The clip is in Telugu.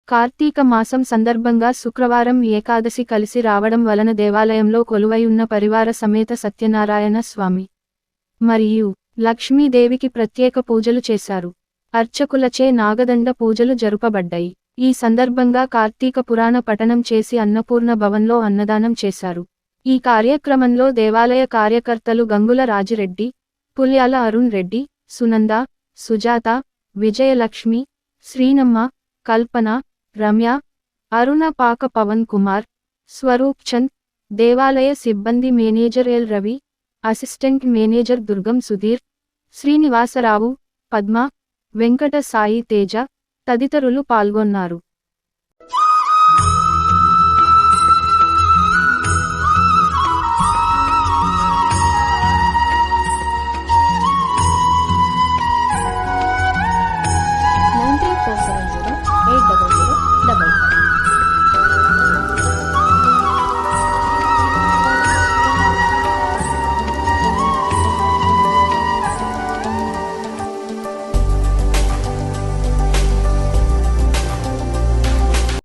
కార్తీక మాసం సందర్భంగా శుక్రవారం ఏకాదశి కలిసి రావడం వలన దేవాలయంలో కొలువైయున్న పరివార సమేత సత్యనారాయణ స్వామి మరియు లక్ష్మీదేవికి ప్రత్యేక పూజలు చేశారు. అర్చకులచే నాగదండ పూజలు జరుపబడ్డాయి. ఈ సందర్భంగా కార్తీక పురాణ పఠనం చేసి అన్నపూర్ణ భవన్లో అన్నదానం చేశారు. ఈ కార్యక్రమంలో దేవాలయ కార్యకర్తలు గంగుల రాజిరెడ్డి, పుల్యాల అరుణ్ రెడ్డి, సునంద, సుజాత, విజయలక్ష్మి, శ్రీనమ్మ, కల్పన, రమ్య, అరుణ పాక పవన్ కుమార్, స్వరూప్ చంద్, దేవాలయ సిబ్బంది manager L Ravi, assistant manager Durgam Sudheer, Srinivasarao, Padma, Venkata Sai Teja తదితరులు పాల్గొన్నారు.